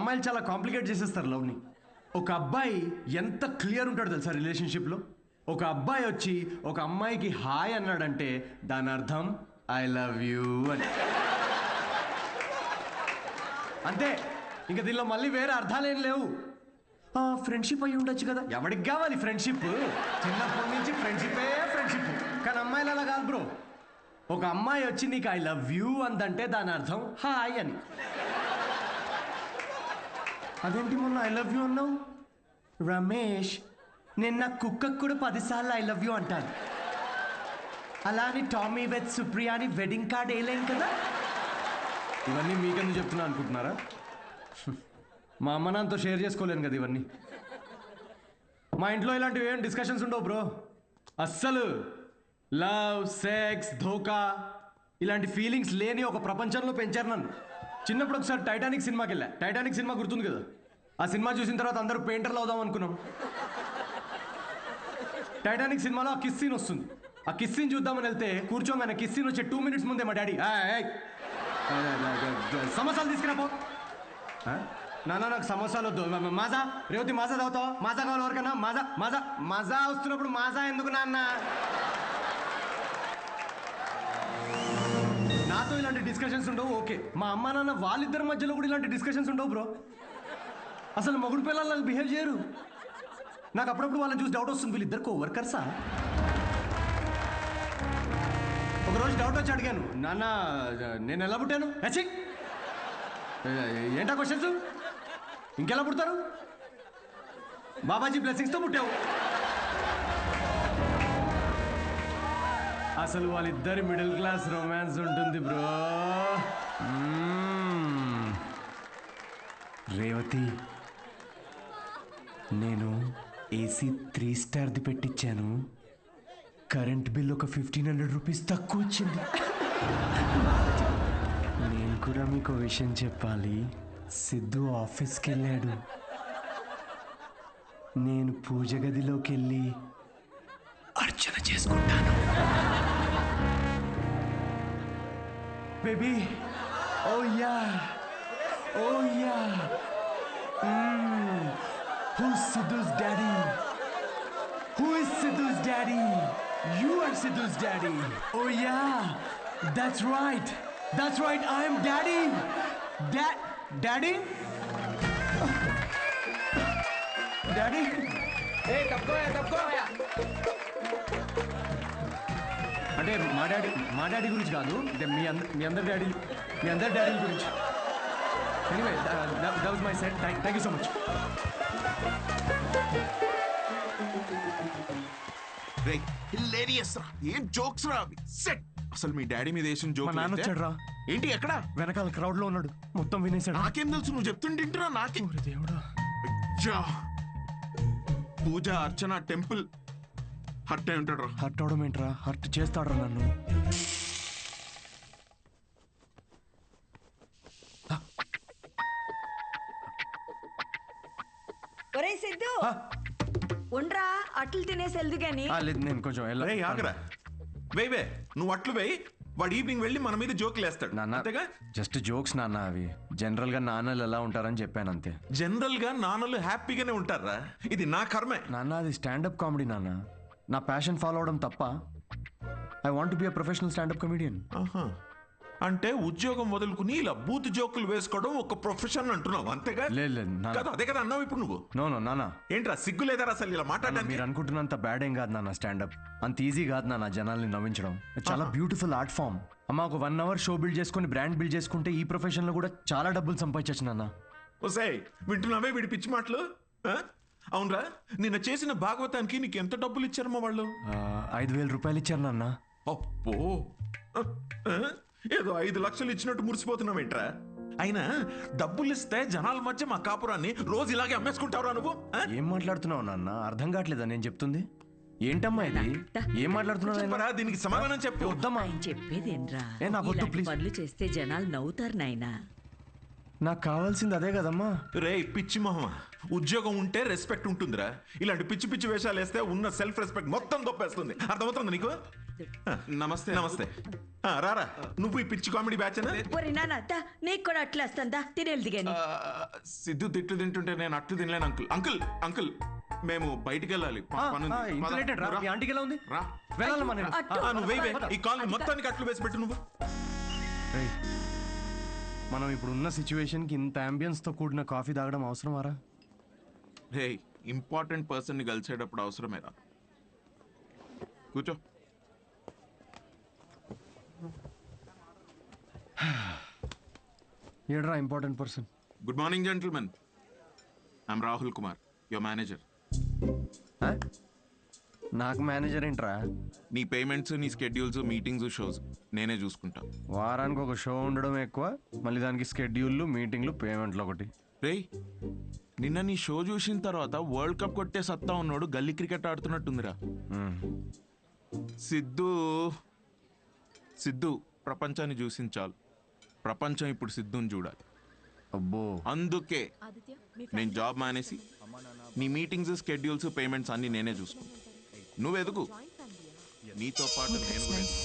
అమ్మాయిలు చాలా కాంప్లికేట్ చేసేస్తారు లవ్ని. ఒక అబ్బాయి ఎంత క్లియర్ ఉంటాడు తెలుసా రిలేషన్షిప్లో. ఒక అబ్బాయి వచ్చి ఒక అమ్మాయికి హాయ్ అన్నాడంటే దాని అర్థం ఐ లవ్ యూ అని. అంతే, ఇంకా దీనిలో మళ్ళీ వేరే అర్థాలు ఏం లేవు. ఫ్రెండ్షిప్ అయ్యి ఉండొచ్చు కదా, ఎవరికి కావాలి ఫ్రెండ్షిప్? చిన్నప్పటి నుంచి ఫ్రెండ్షిప్పే ఫ్రెండ్షిప్. కానీ అమ్మాయిలు అలా కాదు బ్రో. ఒక అమ్మాయి వచ్చి నీకు ఐ లవ్ యూ అందంటే దాని అర్థం హాయ్ అని. అదేంటి మొన్న ఐ లవ్ యూ అన్నావు? రమేష్, నేను నా కుక్కకు కూడా 10 సార్లు ఐ లవ్ యూ అంటాను. అలా అని టామీ విత్ సుప్రియా అని వెడ్డింగ్ కార్డ్ వేయలేం కదా. ఇవన్నీ మీకెందుకు చెప్తున్నా అనుకుంటున్నారా? మా అమ్మ నాన్నతో షేర్ చేసుకోలేను కదా ఇవన్నీ. మా ఇంట్లో ఇలాంటివి ఏం డిస్కషన్స్ ఉండవు బ్రో. అస్సలు లవ్, సెక్స్, ధోకా ఇలాంటి ఫీలింగ్స్ లేని ఒక ప్రపంచంలో పెంచారు నన్ను. చిన్నప్పుడు ఒకసారి టైటానిక్ సినిమాకి వెళ్ళా. టైటానిక్ సినిమా గుర్తుంది కదా. ఆ సినిమా చూసిన తర్వాత అందరూ పెయింటర్లు అవుదాం అనుకున్నాం. టైటానిక్ సినిమాలో ఆ కిస్ సీన్ వస్తుంది. ఆ కిస్ సీన్ చూద్దామని వెళ్తే కూర్చోగానే కిస్ సీన్ వచ్చే 2 minutes ముందే మా డాడీ సమోసాలు తీసుకురాపో. నాన్న నాకు సమోసాలు వద్దు. మాజా రేవతి మాజా తాగుతావు? మాజా కావాలి ఎవరికన్నా? మాజా మాజా మాజా వస్తున్నప్పుడు మాజా ఎందుకు నాన్న? నాతో ఇలాంటి డిస్కషన్స్ ఉండవు ఓకే. మా అమ్మ నాన్న వాళ్ళిద్దరి మధ్యలో కూడా ఇలాంటి డిస్కషన్స్ ఉండవు బ్రో. అసలు మొగుడు పిల్లలు బిహేవ్ చేయరు. నాకు అప్పుడప్పుడు వాళ్ళని చూసి డౌట్ వస్తుంది, వీళ్ళిద్దరు కోవర్కర్సా? ఒకరోజు డౌట్ వచ్చి అడిగాను, నాన్న నేను ఎలా పుట్టాను? ఏంటా క్వశ్చన్స్? ఇంకెలా పుడతారు? బాబాజీ బ్లెస్సింగ్స్తో పుట్టావు. అసలు వాళ్ళిద్దరి మిడిల్ క్లాస్ రొమాన్స్ ఉంటుంది బ్రో. రేవతి, నేను ఏసీ 3 స్టార్ది పెట్టించాను. కరెంట్ బిల్ ఒక 1500 రూపీస్ తక్కువ వచ్చింది. నేను కూడా మీకు విషయం చెప్పాలి. సిద్ధు ఆఫీస్కి వెళ్ళాడు. నేను పూజ గదిలోకి వెళ్ళి అర్చన చేసుకుంటాను. Baby, oh yeah, oh yeah. Who's Sidhu's daddy? Who is Sidhu's daddy? You are Sidhu's daddy. Oh yeah, that's right. That's right. I am daddy. Daddy? Daddy? Hey, తప్పుకో. అంటే మా డాడీ గురించి కాదు, అంటే మీ అందరి డాడీ గురించి. Anyway, that was my set. Thank you so much. Hilarious రా, ఏం జోక్స్ రా అవి. సెట్. అసలు మీ డాడీ మీద వేసిన జోక్. మా నాన్న వచ్చాడు రా. ఏంటి ఎక్కడ? వెనకాల క్రౌడ్ లో ఉన్నాడు, మొత్తం వినేశాడు. నాకేం తెలుసు, నువ్వు చెప్తుంటేంటిరా నాకే. దేవుడా. పూజ, అర్చన, టెంపుల్ హర్ట్ అయి ఉంటాడు రా. హర్ట్ అవడం ఏంట్రా? హర్ట్ చేస్తాడు నన్ను. ఒరే సిద్ధు, ఉండ్రా, అట్లు తినేసి వెళ్దు గాని. లేదు, నేను కొంచెం ఆగరా. వేవే, నువ్వు అట్లు వేయి. వాడు ఈవినింగ్ వెళ్ళి మన మీద జోకులు వేస్తాడు. నాన్న, జస్ట్ జోక్స్ నాన్న. అవి జనరల్ గా నాన్నలు ఎలా ఉంటారని చెప్పాను అంతే. జనరల్ గా నాన్నలు హ్యాపీగానే ఉంటారా? ఇది నా కర్మే నాన్న. అది స్టాండప్ కామెడీ నాన్న. నా ప్యాషన్ ఫాలో అవడం తప్ప. I want to be a professional stand up comedian. అంటే ఉద్యోగం వదులుకుని ఇలా బూత్ జోకులు వేసుకోవడం ఒక ప్రొఫెషన్ అంటున్నావు అంతేగా? లేదు కదా, అదే కదా అన్నావు ఇప్పుడు నువ్వు. నో నాన్న. ఏంట్రా సిగ్గు లేదారా అసలు ఇలా మాట్లాడడానికి? మీరు అనుకుంటున్నంత బ్యాడ్ ఏం కాదు నాన్న. స్టాండప్ అంత ఈజీ కాదు నాన్న. జనాల్ని నవ్వించడం చాలా బ్యూటిఫుల్ ఆర్ట్ ఫామ్. అమ్మ, ఒక 1 hour షో బిల్డ్ చేసుకుని బ్రాండ్ బిల్డ్ చేసుకుంటే ఈ ప్రొఫెషన్ లో కూడా చాలా డబ్బులు సంపాదించచ్చు నాన్న. ఓసే, వింటున్నావే వీడి పిచ్చి మాటలు? అవునరా, నిన్న చేసిన భాగవతానికి నీకు ఎంత డబ్బులు ఇచ్చారమ్మా వాళ్ళు? 5,000 రూపాయలు ఇచ్చారు నాన్న. అప్పో, ఏదో 5 లక్షలు ఇచ్చినట్టు మురిసిపోతున్నావేంట్రా? అయినా డబ్బులు ఇస్తే జనాల మధ్య మా కాపురాన్ని రోజు ఇలాగే అమ్మేసుకుంటావురా నువ్వు? ఏం మాట్లాడుతున్నావు నాన్న? అర్థం కావట్లేదా నేను చెప్తుంది? ఏంటమ్మా ఇది? ఏం మాట్లాడుతున్నావు? దీనికి సమాధానం చెప్పి. వద్దమ్మా, చెప్పేదేనరా. పనులు చేస్తే జనాలు నవ్వుతారు నాయనా. నాకు కావాల్సింది అదే కదమ్మా. రే పిచ్చి మొహమా, ఉద్యోగం ఉంటే రెస్పెక్ట్ ఉంటుందిరా. ఇలాంటి పిచ్చి పిచ్చి వేషాలు వేస్తే ఉన్న సెల్ఫ్ రెస్పెక్ట్ మొత్తం దొప్పేస్తుంది. అర్థమవుతుంది నీకు? నమస్తే నమస్తే రారా నువ్వు ఈ పిచ్చి కామెడీ బ్యాచ్ ఒరి నాన్న నీకు కూడా అట్లా వస్తుందా తిని వెళ్దిగాని సిద్ధు తిట్లు తింటుంటే నేను అట్లు తినలేను అంకుల్ అంకుల్ అంకుల్ మేము బయటికి వెళ్ళాలి పనుంది. ఇంత పద, లేట్ రా రా. మీ ఆంటీకి ఎలా ఉంది రా వెళ్ళాలమ్మా నేను నువ్వు వేయి ఈ కాల్ మొత్తానికి అట్లు వేసి పెట్టు నువ్వు రేయ్, మనం ఇప్పుడు ఉన్న సిచ్యువేషన్ కి ఇంత అంబియన్స్ తో కూడిన కాఫీ తాగడం అవసరమారా? రే ఇంపార్టెంట్ పర్సన్ ని కలిసేటప్పుడు అవసరమేరా కూర్చో ఏడ్రా important person? Good morning gentlemen I'm Rahul Kumar your manager. నాకు మేనేజర్ ఏంట్రా? నీ పేమెంట్స్ నీ స్కెడ్యూల్స్ మీటింగ్స్ షోస్ నేనే చూసుకుంటా. వారానికి ఒక షో ఉండడం ఎక్కువ, మళ్ళీ దానికి స్కెడ్యూల్లు మీటింగ్లు పేమెంట్లు ఒకటి. రేయ్ నిన్న నీ షో చూసిన తర్వాత వరల్డ్ కప్ కొట్టే సత్తా ఉన్నాడు గల్లీ క్రికెట్ ఆడుతున్నట్టుందిరా. సిద్ధు సిద్ధు ప్రపంచాన్ని చూసించాలి, ప్రపంచం ఇప్పుడు సిద్ధుని చూడాలి. అబ్బో, అందుకే నేను జాబ్ మానేసి నీ మీటింగ్స్ స్కెడ్యూల్స్ పేమెంట్స్ అన్ని నేనే చూసుకుంటా. నువ్వు ఎదుగు, నీతో పాటు నేను కూడా ఎదుగు.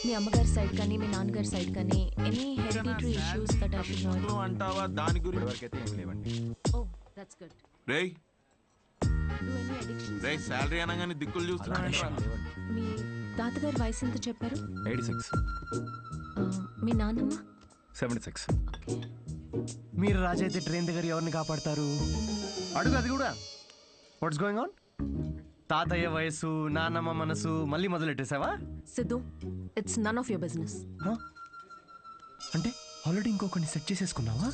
మీ అమ్మగారి సైడ్ కానీ మీ నాన్నగారి సైడ్ కానీ any hereditary issues that I should know? నువ్వు అంటావా దాని గురించి? Oh that's good. రేయ్ డూ ఎనీ అడిక్షన్స్? రేయ్ శాలరీ అనగానే దిక్కులు చూస్తున్నా. మీ తాతగారి వయసు ఎంత చెప్పారు? 86. మీ నాన్నమ్మ? 76. ఓకే. మీరు రాజు అయితే ట్రైన్ దగ్గర ఎవరిని కాపాడతారు? అడుగు అది కూడా. What's going on? తాతయ్య వయసు, నాన్నమ్మ మనసు మళ్ళీ మొదలెట్టేసావా? Siddhu, it's none of your business. అంటే ఆల్రెడీ ఇంకొకరిని సెట్ చేసేసుకున్నావా?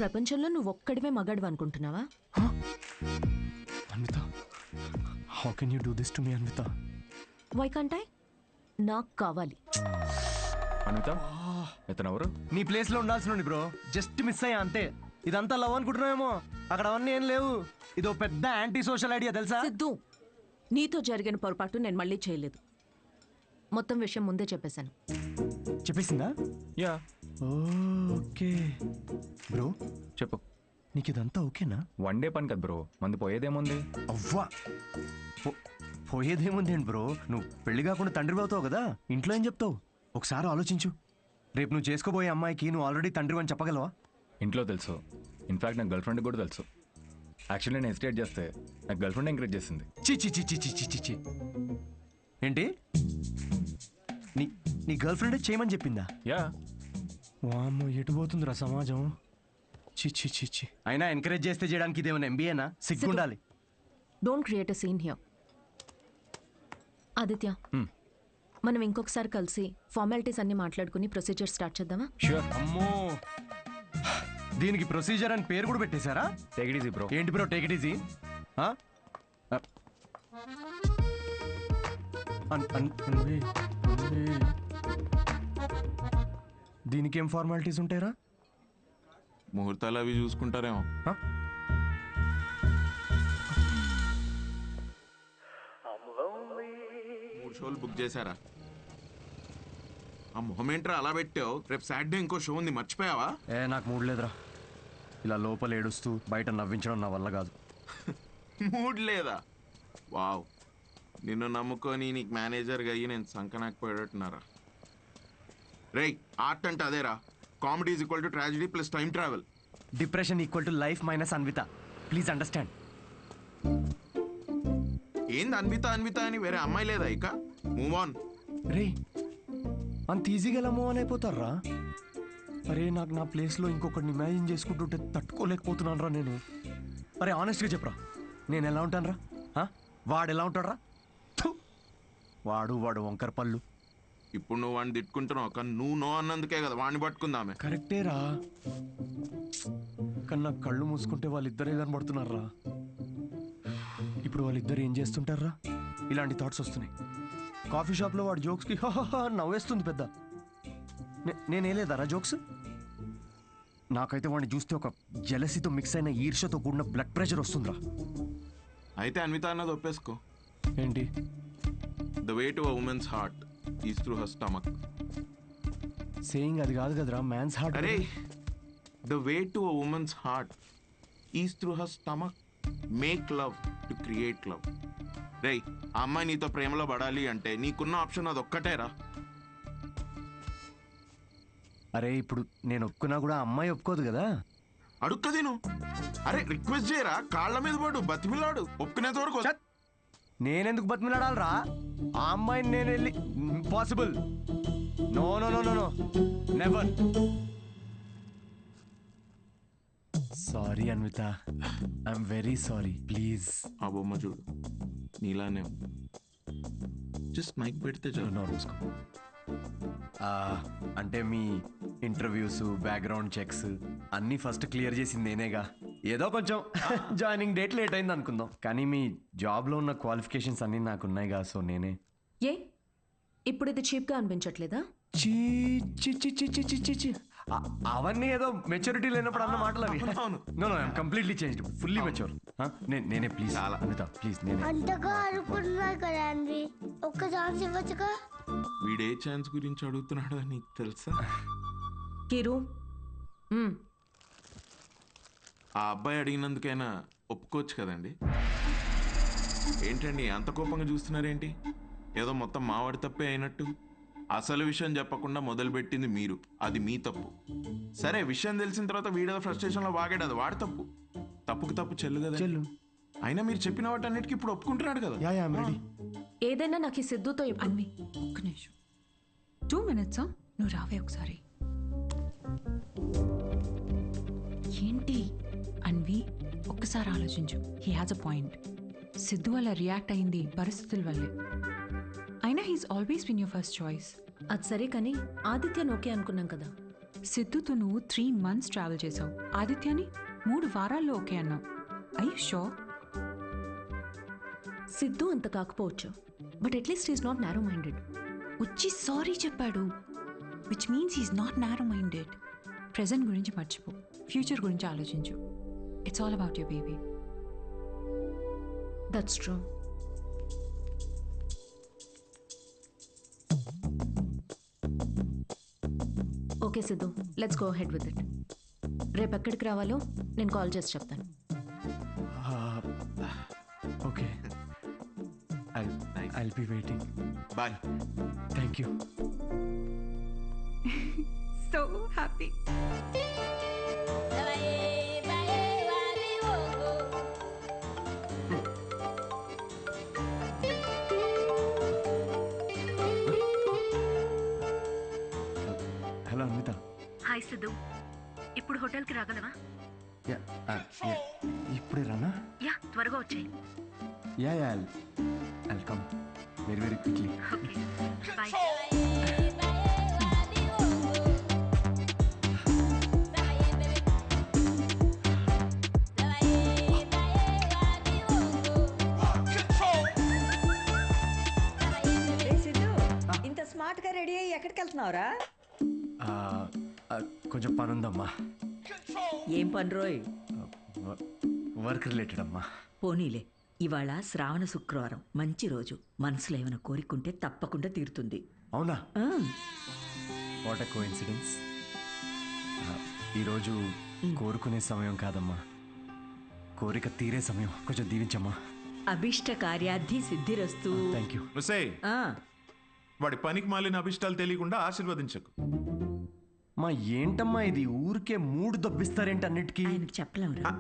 ప్రపంచంలో నువ్వు ఒక్కడివే మగాడు అనుకుంటున్నావా? Anvitha, how can you do this to me Anvitha? Why can't I? నాకు కావాలి. అనిత ఇతను ఎవరు? నీ ప్లేస్ లో ఉండాల్సిన బ్రో, జస్ట్ మిస్ అయ్యా అంతే. ఇదంతా లవ్ అనుకుంటున్నావేమో, అక్కడ అవన్నీ ఏం లేవు. ఇదో పెద్ద యాంటీ సోషల్ ఐడియా తెలుసా? సిద్ధు, నీతో జరిగిన పొరపాటు నేను మళ్ళీ చేయలేదు. మొత్తం విషయం ముందే చెప్పేశాను. చెప్పేసిందా? యా. ఓకే బ్రో, చెప్పు. నీకు ఇదంతా ఓకేనా? వన్ డే పని కదా బ్రో, మంది పోయేదేముంది? అవ్వా, పోయేదేముంది ఏంటి బ్రో, నువ్వు పెళ్లి కాకుండా తండ్రి అవుతావు కదా, ఇంట్లో ఏం చెప్తావు? ఒకసారి ఆలోచించు. రేపు నువ్వు చేసుకోబోయే అమ్మాయికి నువ్వు ఆల్రెడీ తండ్రి అని చెప్పగలవా? ఇంట్లో తెలుసు, ఇన్ఫాక్ట్ నాకు గర్ల్ ఫ్రెండ్ కూడా తెలుసు. యాక్చువల్లీ నేను హెసిటేట్ చేస్తే నాకు గర్ల్ ఫ్రెండ్ ఎంకరేజ్ చేసింది. చి చి చి చి చి చి చి చి. ఏంటి, నీ నీ గర్ల్ ఫ్రెండే చేయమని చెప్పిందా? యా. వామ్మో, ఎటు పోతుందిరా సమాజం. చి చి చి చి. అయినా ఎంకరేజ్ చేస్తే చేయడానికి ఇదేమైనా ఎంబీఏనా? సిగ్గుండాలి. Don't create a scene here. Aditya, మనం ఇంకొకసారి కలిసి ఫార్మాలిటీస్ అన్ని మాట్లాడుకుని ప్రొసీజర్ స్టార్ట్ చేద్దామా? ష్యూర్. అమ్మో, దీనికి ప్రొసీజర్ అని పేరు కూడా పెట్టేశారా? Take it easy bro. ఏంటి బ్రో టేక్ ఇట్ ఈజీ? దీనికి ఏం ఫార్మాలిటీస్ ఉంటాయరా? ముహూర్తాలు అవి చూసుకుంటారేమో. మూడు షోలు బుక్ చేశారా? ఆ మొహమేంట్రా అలా పెట్టావు? రేపు సాటర్డే ఇంకో షో ఉంది, మర్చిపోయావా? నాకు మూడ్ లేదురా. ఇలా లోపల ఏడుస్తూ బయట నవ్వించడం నా వల్ల కాదు. మూడ్ లేదా? వావ్, నిన్ను నమ్ముకొని నీకు మేనేజర్గా అయ్యి నేను సంకనాకపోయేటట్టున్నారా? రేయ్, ఆర్ట్ అంటే అదేరా. Comedy is equal to tragedy plus time travel. Depression equal to life minus Anvita. Please understand. ఏంది అన్విత అన్విత అని వేరే అమ్మాయి లేదా ఇక? Move on. రే, అంత ఈజీగా ఎలా మూవ్ ఆన్ అయిపోతారా? అరే, నాకు నా ప్లేస్లో ఇంకొకరిని ఇమాజిన్ చేసుకుంటుంటే తట్టుకోలేకపోతున్నాను రా నేను. అరే ఆనెస్ట్గా చెప్పరా, నేను ఎలా ఉంటాను రా? వాడు ఎలా ఉంటాడు రా? వాడు వంకర పళ్ళు. ఇప్పుడు నువ్వు వాడిని తిట్టుకుంటున్నావు, కానీ నువ్వు నో అన్నందుకే కదా వాడిని పట్టుకుందామే. కరెక్టే రా, కానీ నాకు కళ్ళు మూసుకుంటే వాళ్ళిద్దరే కనబడుతున్నారా. ఇప్పుడు వాళ్ళిద్దరు ఏం చేస్తుంటారా? ఇలాంటి థాట్స్ వస్తున్నాయి. కాఫీ షాప్లో వాడు జోక్స్కి నవ్వేస్తుంది పెద్ద. నేనేలేదారా జోక్స్? నాకైతే వాడిని చూస్తే ఒక జెలసీతో మిక్స్ అయిన ఈర్ష్యతో కూడిన బ్లడ్ ప్రెషర్ వస్తుందిరా. అయితే అన్విత అన్నది ఒప్పేసుకో. ఏంటి? The way to a women's heart is through her stomach. Saying అది కాదు కదరా, మ్యాన్స్ హార్ట్. అరే, the way to a women's heart is through her stomach. Make love to create love. రేయ్ ఆ అమ్మాయి నీతో ప్రేమలో పడాలి అంటే నీకున్న ఆప్షన్ అది ఒక్కటేరా. అరే ఇప్పుడు నేను ఒప్పుకున్నా కూడా అమ్మాయి ఒప్పుకోదు కదా. అడుక్కది నువ్వు. అరే రిక్వెస్ట్ చేయరా, కాళ్ళ మీద పడు, బతిమిలాడు, ఒప్పుకునేంత వరకు. నేనెందుకు బతిమలాడాలరా? ఆ అమ్మాయిని నేను వెళ్ళి impossible. No no no no no never. Sorry Anvita, I'm very sorry. Please. ఆ బొమ్మ చూడు నీలానే జస్ట్ మైక్ పెడితే చాలు. అంటే మీ ఇంటర్వ్యూస్, బ్యాక్గ్రౌండ్ చెక్స్ అన్నీ ఫస్ట్ క్లియర్ చేసింది నేనేగా. ఏదో కొంచెం జాయినింగ్ డేట్ లేట్ అయింది అనుకుందాం, కానీ మీ జాబ్లో ఉన్న క్వాలిఫికేషన్స్ అన్నీ నాకు ఉన్నాయిగా. సో నేనే. ఏ ఇప్పుడు ఇది చీప్గా అనిపించట్లేదా? చీ చి చి చి చి చి చి చి. అవన్నీ ఏదో మెచ్యూరిటీ లేనప్పుడు అన్న మాటలు అవి. No no I'm completely changed, fully mature. నేనే. ప్లీజ్ అనిత, ప్లీజ్ నేనే. అంతగా అనుకుంటున్నారు కదా అండి, ఒక్క ఛాన్స్ ఇవ్వచ్చుగా. వీడే ఛాన్స్ గురించి అడుగుతున్నాడు నీకు తెలుసా? కిరు ఆ అబ్బాయి అడిగినందుకైనా ఒప్పుకోవచ్చు కదండి. ఏంటండి అంత కోపంగా చూస్తున్నారేంటి? ఏదో మొత్తం మావాడి తప్పే అయినట్టు. అసలు విషయం చెప్పకుండా మొదలుపెట్టింది మీరు, అది మీ తప్పు. సరే విషయం తెలిసిన తర్వాత వీడియో ఫ్రస్ట్రేషన్లో వాగాడు, అది వాడి తప్పు. తప్పుకు తప్పు చెల్లు కదా చెల్లు. అయినా మీరు చెప్పిన వాటన్నిటికీ ఇప్పుడు ఒప్పుకుంటున్నాడు కదా. Yeah I'm ready. ఏదైనా నాకు ఈ సిద్ధుతో అన్వి ఒక్క నిమిషం, 2 minutes. నువ్వు రావే ఒకసారి. ఏంటి అన్వి, ఒక్కసారి ఆలోచించు. He has a point. Siddhu వల్ల రియాక్ట్ అయింది పరిస్థితుల వల్లే. అయినా he's always been your first choice. అది సరే కానీ ఆదిత్యను ఓకే అనుకున్నాం కదా. సిద్ధుతో నువ్వు 3 months ట్రావెల్ చేసావు, ఆదిత్యని 3 వారాల్లో ఓకే అన్నావు. I you sure? సిద్ధు అంత కాకపోవచ్చు, but at least is not narrow minded. వచ్చి సారీ చెప్పాడు, which means he's not narrow minded. Present గురించి మర్చిపో, ఫ్యూచర్ గురించి ఆలోచించు. It's all about your baby. That's true. Okay Siddhu, let's go head with it. రేపు ఎక్కడికి రావాలో నేను కాల్ చేసి చెప్తాను. Okay, I'll be waiting. Bye. Thank you. So happy. Hello Anvitha. Hi Siddhu, ఇప్పుడు హోటల్కి రాగలవా? ఇప్పుడే రానా? యా, త్వరగా వచ్చేయి. Yeah yeah I'll come very very quickly. Okay bye. ఇంత స్మార్ట్ గా రెడీ అయ్యి ఎక్కడికి వెళ్తున్నావురా? కొంచెం పని ఉందమ్మా. ఏం పని రోయ్? వర్క్ రిలేటెడ్ అమ్మా. పోనీలే, ఇవాళ శ్రావణ శుక్రవారం, మంచి రోజు. మనసులో ఏమైనా కోరికుంటే తప్పకుండా తీరుతుంది. అవునా? What a coincidence. ఈరోజు కోరుకునే సమయం కాదమ్మా, కోరిక తీరే సమయం. కొంచెం దీవించమ్మా. అభిష్ట కార్యార్థి సిద్ధిరస్తు. Thank you. ఆ, వాడి పనికి మాలిన అభిష్టాలు తెలియకుండా ఆశీర్వదించకు. మా ఏంటమ్మా ఇది, ఊరికే మూడు దొబ్బిస్తారేంటి అన్నిటికీ? ఆయనకు చెప్పలేమురా.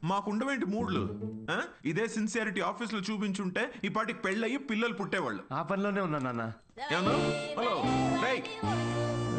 మాకుండవేంటి మూడ్లు? ఇదే సిన్సియారిటీ ఆఫీస్ లో చూపించుంటే ఈ పాటికి పెళ్ళయి పిల్లలు పుట్టేవాళ్ళు. ఆ పనిలోనే ఉన్నా నాన్న. ఏమన్నా? హలో రేయ్,